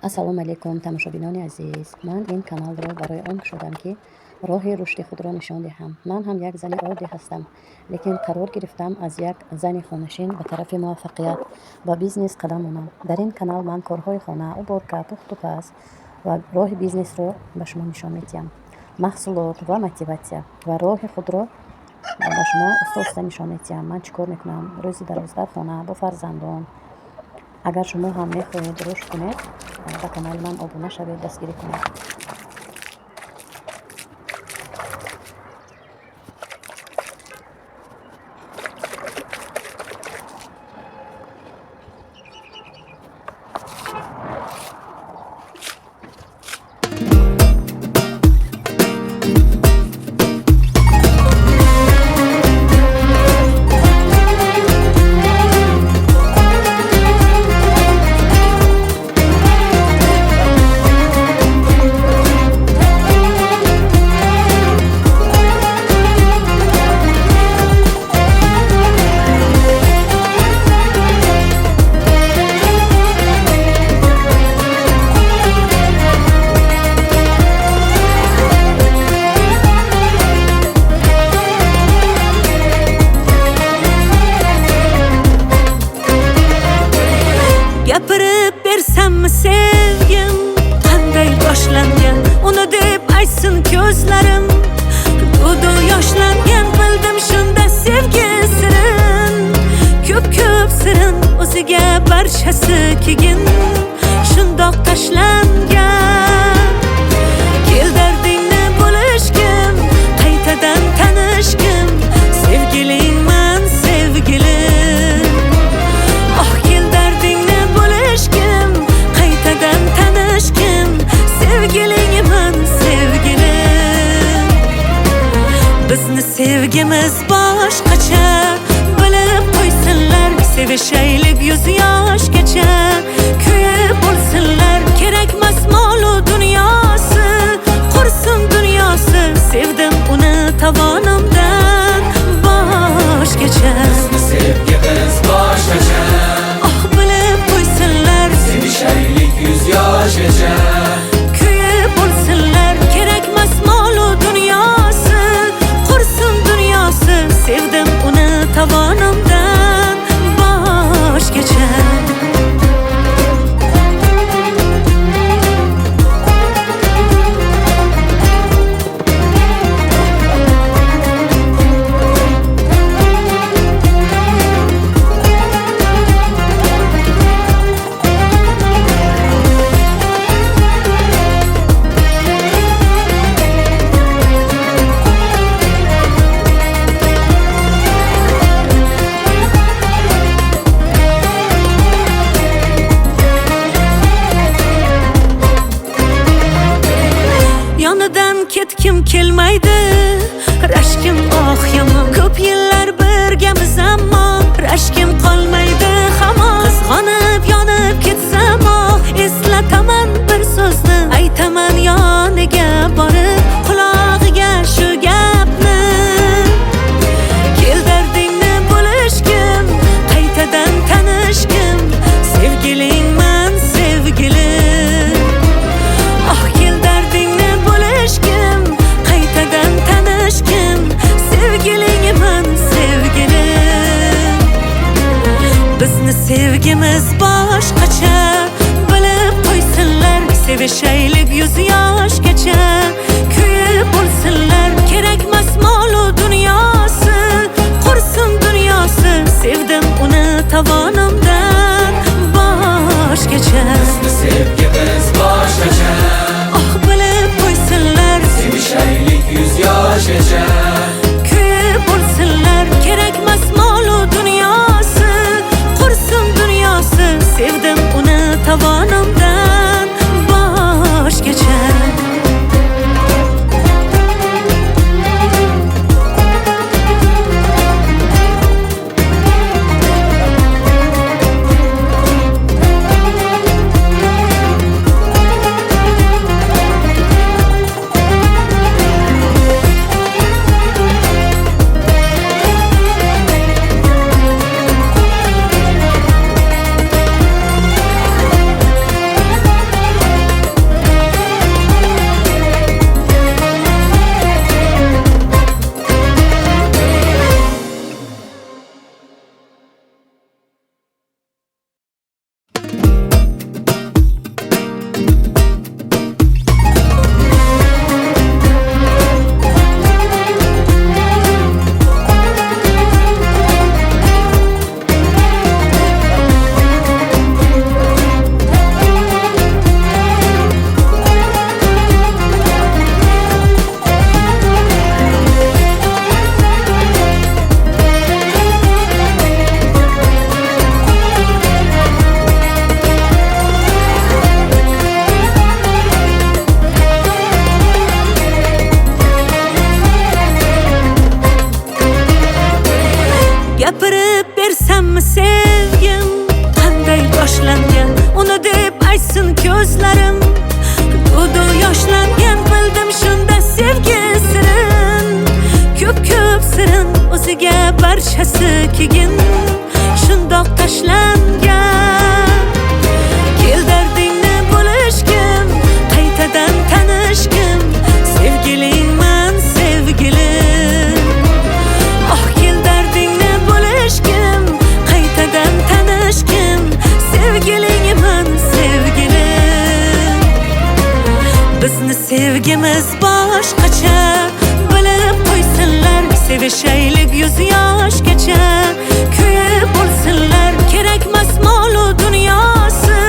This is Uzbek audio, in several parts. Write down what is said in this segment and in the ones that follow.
ассалому алайкум тамошобинони азиз. Ман ин каналро барои он шудам ки роҳи рушди худро нишон диҳам. Ман ҳам як зани оддӣ ҳастам, лекин қарор гирифтам аз як зани хонашин ба тарафи муваффақият ба бизнес қадам монам. Дар ин канал ман корҳои хона, уборка, пухту паз ва роҳи бизнесро ба шумо нишон медиҳам. маҳсулот ва мотиватсия ва роҳи худро ба шумо оста нишон медиҳам. Ман чӣ кор мекунам рӯзи 12 хона бо фарзандон. агар шумо ҳам мехоҳед рушд кунед, ба канали ман обуна шавед, дастгирӣ кунед. Gapirib bersammi sevgim qanday boshlangan, uni deb aytsin ko'zlarim. To'du yoshlangan, bildim shunda sevgi sirin. Ko'p sirin o'ziga barchasi kegin, shundoq tashlangan. Kel dardingni bo'lishgim, qaytadan tanishgim, sevgilingman sevgilim. Oh kel dardingni bo'lishgim, qaytadan tanishgim, sevgilingman sevgilim. Bizni sevgimiz boshqacha, bilib qo'ysinlar, sevishaylik 100 yoshgacha. Kuyib bo'lsinlar, kerakmas molu dunyosi, qursin dunyosi, sevdim uni tovonimdan boshgacha. Bizni sevgimiz boshqacha, Oh bilib qo'ysinlar, sevishaylik 100 yoshgacha. kuyib bo'lsinlar, kerakmas molu dunyosi, qursin dunyosi, sevdim uni tovonimdan boshgacha. Yonidan ketkim kelmaydi, rashkim oh yomon. Ko'p yillar birgamiz ammo rashkim qolmaydi hamon. Qizg'onib yonib ketsam eslataman bir so'zni, aytaman yoniga borib qulog'iga shu gapni. Kel dardingni bo'lishgim, qaytadan tanishgim, sevgilingman sevgilim. Oh kel dardingni bo'lishgim, qaytadan tanishgim, sevgilingman sevgilim. Bizni sevgimiz boshqacha, bilib qo'ysinlar, sevishaylik 100 yoshgacha. Kuyib bo'lsinlar, kerakmas molu dunyosi, qursin dunyosi, sevdim uni tovonimdan boshgacha. Bizni sevgimiz boshqacha, Oh bilib qo'ysinlar, sevishaylik 100 yoshgacha. kuyib bo'lsinlar, kerakmas molu dunyosi, qursin dunyosi, sevdim uni tovonimdan boshgacha. ko'zlarim Dudu yoshlangan bildim shunda sevgi sirin Ko'p sirin o'ziga barchasi keyin Shundoq tashlangan Kel dardingni bo'lishgim Qaytadan tanishgim Sevgilingman sevgilim Oh kel dardingni bo'lishgim Qaytadan tanishgim Sevgilingman sevgilim Bizni sevgimiz boshqacha Bilib qo'ysinlar Sevishaylik 100 yoshgacha Kuyib bo'lsinlar Kerakmas molu dunyosi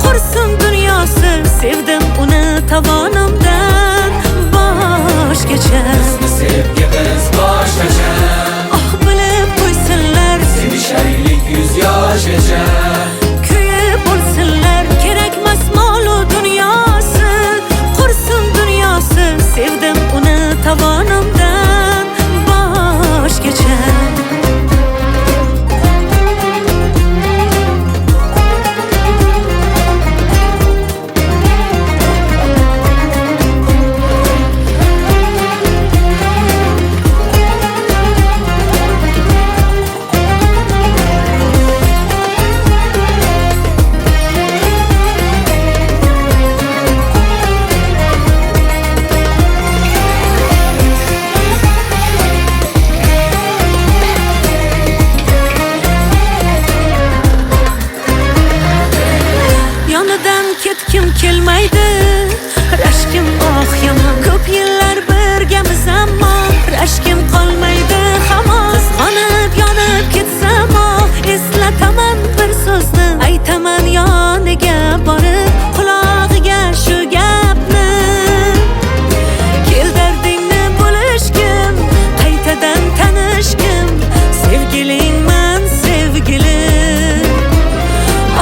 Qursin dunyosi Sevdim uni tovonimdan boshgacha Bizni sevgimiz boshqacha Oh bilib qo'ysinlar Sevishaylik 100 yoshgacha Kuyib bo'lsinlar Kerakmas molu dunyosi Qursin dunyosi Sevdim uni tovonimdan boshgacha Yonidan ketkim kelmaydi Rashkim oh yomon Ko'p yillar birgamiz ammo Rashkim qolmaydi hamon Qizg'onib yonib ketsam oh Eslataman bir so'zni Aytaman yoniga borib Qulog'iga shu gapni Kel dardingni bo'lishgim Qaytadan tanishgim Sevgilingman sevgilim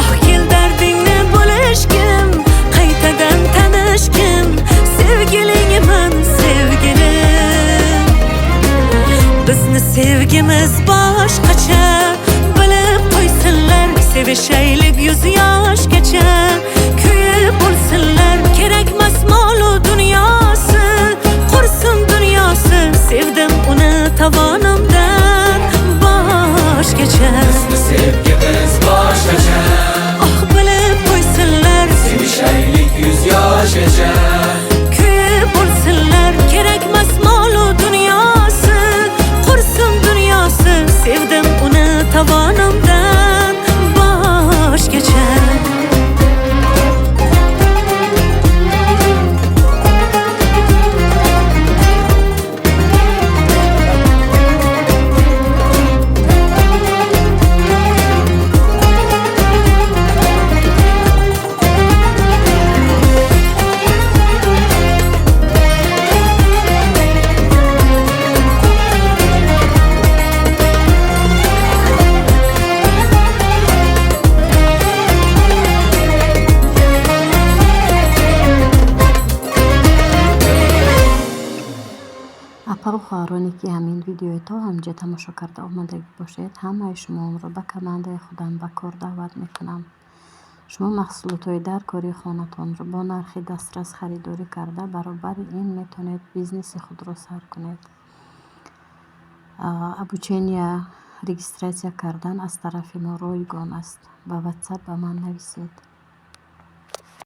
Oh kel dardingni bo'lishgim Qaytadan tanishgim Sevgilingman sevgilim Bizni sevgimiz boshqacha Bilib qo'ysinlar Sevishaylik 100 yoshgacha Kuyib bo'lsinlar Kerakmas molu dunyosi Qursin dunyosi Sevdim uni tovonimdan boshgacha Bizni sevgimiz boshqacha Oh bilib qo'ysinlar Sevishaylik 100 yoshgacha Kuyib bo'lsinlar Kerakmas molu dunyosi Qursin dunyosi Sevdim uni tovonimdan boshgacha اپا و خواهرانی که همین ویدیوی تا همجا تماشا کرده آماده باشید همه شما رو به کمنده خودم به کار دعوت میکنم. شما محصولات های در کاری خانتان رو با نرخ دسترس خریداری کرده برابر این میتونید بیزنس خود رو سر کنید. ابوچینیا رجیستراسیا کردن از طرف ما رایگان است. به واتساپ به من نویسید.